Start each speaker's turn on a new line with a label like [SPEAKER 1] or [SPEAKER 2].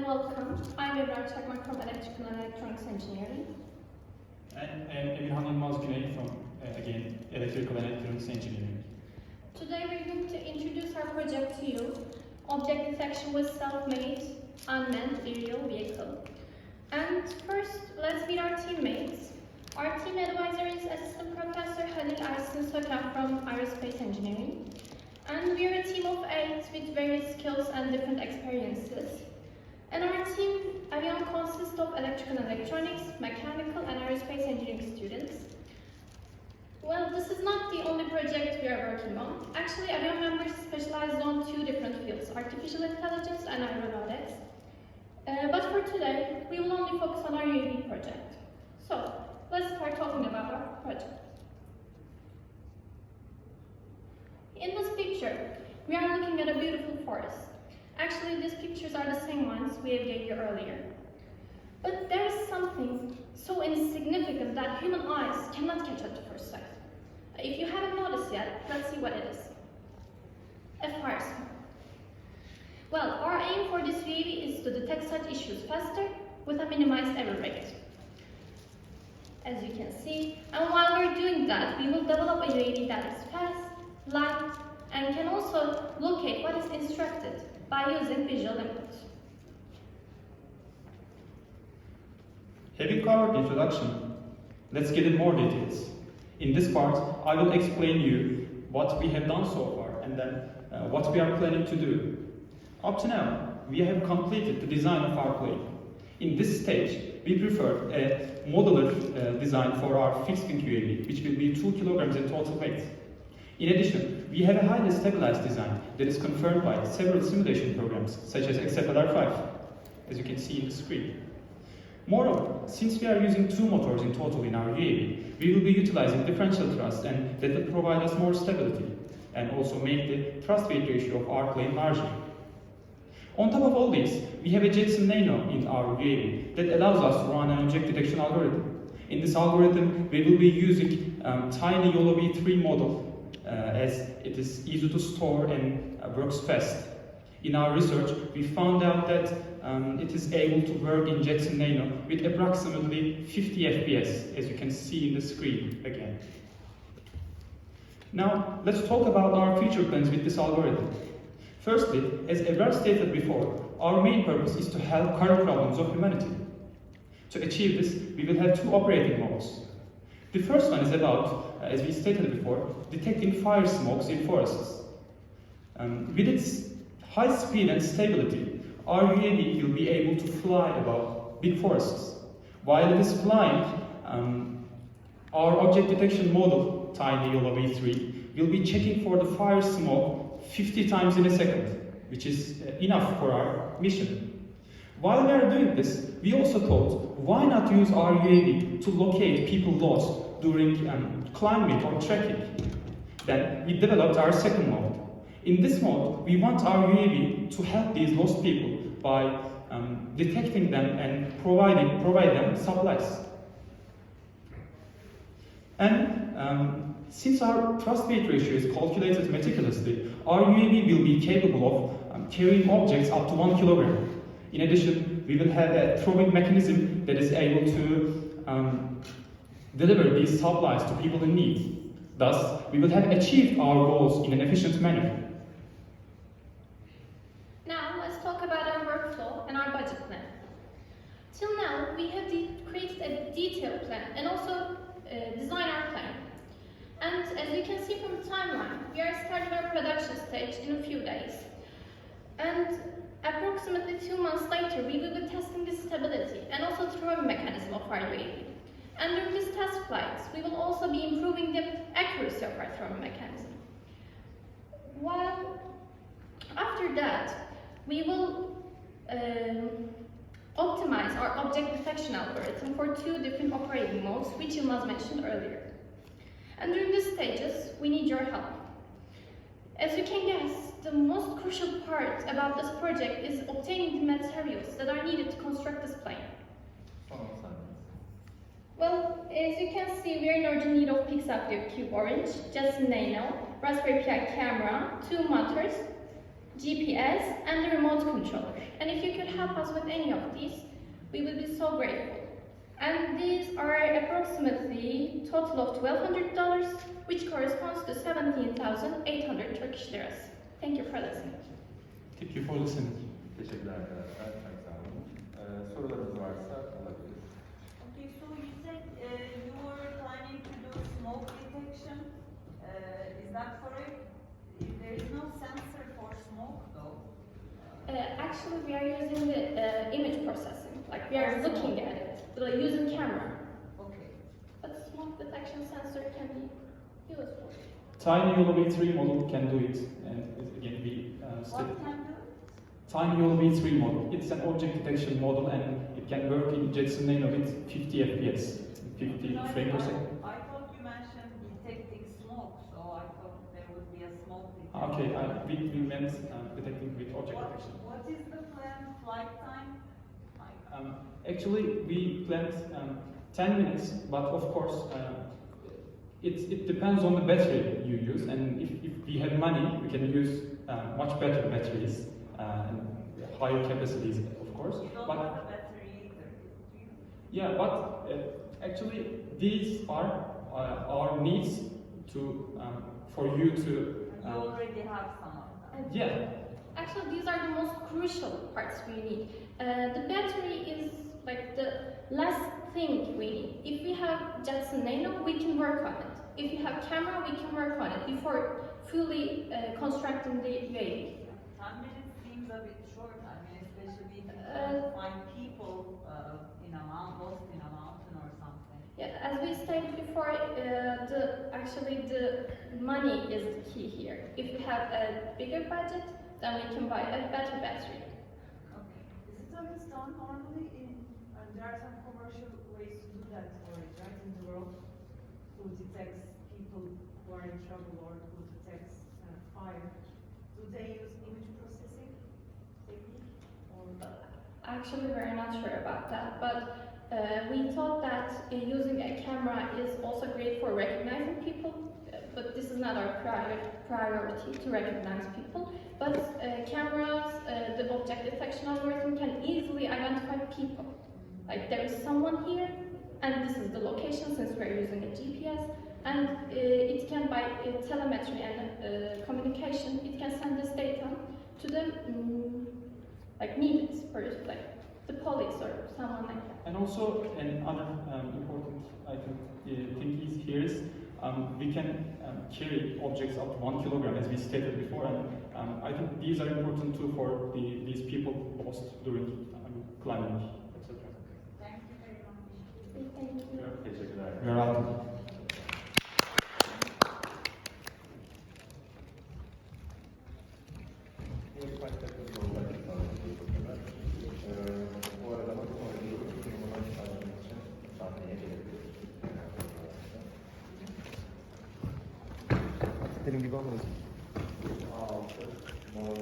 [SPEAKER 1] welcome. I'm Avion from Electrical and Electronics Engineering.
[SPEAKER 2] And Avion from, again, Electrical and Electronics Engineering.
[SPEAKER 1] Today we're going to introduce our project to you, Object Detection with Self-Made Unmanned Aerial Vehicle. And first, let's meet our teammates. Our team advisor is Assistant Professor Halil Aysin Söken from Aerospace Engineering. And we are a team of 8 with various skills and different experiences. And our team, Avion, consists of electrical and electronics, mechanical and aerospace engineering students. Well, this is not the only project we are working on. Actually, Avion members specialize on 2 different fields, artificial intelligence and aeronautics. But for today, we will only focus on our UAV project. So, let's start talking about our project. In this picture, we are looking at a beautiful forest. Actually, these pictures are the same ones we gave you earlier. But there is something so insignificant that human eyes cannot catch at first sight. If you haven't noticed yet, let's see what it is. A fire smoke. Well, our aim for this UAV is to detect such issues faster with a minimized error rate. As you can see, and while we're doing that, we will develop a UAV that is fast, light, and can also locate what is instructed by using visual input.
[SPEAKER 2] Having covered the introduction, let's get in more details. In this part, I will explain you what we have done so far and then what we are planning to do. Up to now, we have completed the design of our plane. In this stage, we preferred a modular design for our fixed-wing UAV, which will be 2 kilograms in total weight. In addition, we have a highly stabilized design that is confirmed by several simulation programs, such as XFLR5, as you can see in the screen. Moreover, since we are using 2 motors in total in our UAV, we will be utilizing differential thrust, and that will provide us more stability, and also make the thrust-weight ratio of our plane larger. On top of all this, we have a Jetson Nano in our UAV that allows us to run an object detection algorithm. In this algorithm, we will be using tiny YOLO V3 model as it is easy to store and works fast. In our research, we found out that it is able to work in Jetson Nano with approximately 50 FPS, as you can see in the screen again. Now, let's talk about our future plans with this algorithm. Firstly, as Evrar stated before, our main purpose is to help current problems of humanity. To achieve this, we will have 2 operating modes. The first one is about, as we stated before, detecting fire smokes in forests. With its high speed and stability, our UAV will be able to fly above big forests. While it is flying, our object detection model, tiny YOLO V3, will be checking for the fire smoke 50 times in a second, which is enough for our mission. While we are doing this, we also thought, why not use our UAV to locate people lost during climbing or trekking? Then we developed our second mode. In this mode, we want our UAV to help these lost people by detecting them and provide them supplies. And since our thrust-weight ratio is calculated meticulously, our UAV will be capable of carrying objects up to 1 kilogram. In addition, we will have a throwing mechanism that is able to deliver these supplies to people in need. Thus, we will have achieved our goals in an efficient manner.
[SPEAKER 1] Now, let's talk about our workflow and our budget plan. Till now, we have created a detailed plan and also designed our plan. And as you can see from the timeline, we are starting our production stage in a few days. And approximately 2 months later, we will be testing the stability and also throwing mechanism of our UAV. And during these test flights, we will also be improving the accuracy of our throwing mechanism. While after that, we will optimize our object detection algorithm for 2 different operating modes, which Yılmaz mentioned earlier. And during these stages, we need your help. As you can guess, the most crucial part about this project is obtaining the materials that are needed to construct this plane. Well, as you can see, we are in urgent need of Pixel Cube Orange, Jetson Nano, Raspberry Pi camera, 2 motors, GPS, and the remote controller. And if you could help us with any of these, we would be so grateful. And these are approximately total of $1,200, which corresponds to 17,800 Turkish liras. Thank you for listening.
[SPEAKER 2] Thank you for listening.
[SPEAKER 3] Teşekkürler arkadaşlar. Çok sağ olun. Sorularınız varsa alabiliriz.
[SPEAKER 4] Okay, so you said you were planning to do smoke detection. Is that correct? There is no sensor for smoke, though.
[SPEAKER 1] Actually, we are using the image processing. Like we are looking at it, like using camera.
[SPEAKER 4] Okay.
[SPEAKER 1] But smoke detection sensor can be useful.
[SPEAKER 2] Tiny YOLO-V3 model can do it. And again, we
[SPEAKER 4] What can do?
[SPEAKER 2] Tiny YOLO-V3 model. It's an object detection model and it can work in Jetson Nano with 50 FPS, 50 frames per second.
[SPEAKER 4] I thought you mentioned detecting smoke, so I thought there would be a smoke detection.
[SPEAKER 2] Okay, we meant detecting with object detection.
[SPEAKER 4] What is the planned flight time?
[SPEAKER 2] Actually, we planned 10 minutes, but of course, it depends on the battery you use. And if we have money, we can use much better batteries and higher capacities, of course.
[SPEAKER 4] You don't
[SPEAKER 2] But
[SPEAKER 4] have a battery either, do you?
[SPEAKER 2] yeah, but actually, these are our needs to for you to.
[SPEAKER 4] You already have some of them.
[SPEAKER 2] Yeah.
[SPEAKER 1] Actually, these are the most crucial parts we need. The battery is like the last thing we need. If we have Jetson Nano, we can work on it. If we have camera, we can work on it before fully constructing the UAV.
[SPEAKER 4] 10 minutes seems a bit short. I mean, especially if you can't find people in a mountain, lost in a mountain or something.
[SPEAKER 1] Yeah, as we stated before, the money is the key here. If we have a bigger budget, then we can buy a better battery.
[SPEAKER 4] Okay.
[SPEAKER 5] Is it always done normally there are some commercial ways to do that already, right, in the world, who detects people who are in trouble or who detects fire. Do they use image processing technique? Or
[SPEAKER 1] Actually, we're not sure about that, but we thought that using a camera is also great for recognizing people, but this is not our priority to recognize people. But cameras, the object detection algorithm can easily identify people. Like there is someone here, and this is the location since we're using a GPS, and it can by telemetry and communication, it can send this data to the like needed person, like the police or someone like that.
[SPEAKER 2] And also another important thing is here is we can carry objects up to 1 kilogram, as we stated before, and I think these are important too for these people lost during climbing, etc.
[SPEAKER 4] Thank you very much.
[SPEAKER 1] Thank you.
[SPEAKER 3] Teşekkürler.
[SPEAKER 2] You're welcome.
[SPEAKER 3] Bir ufak takım yollar sağlayacağız. Bu arada AdımODTÜ sunumunu açmak için sahneye gelebiliriz. Benim gibi olmasın. A6, mor,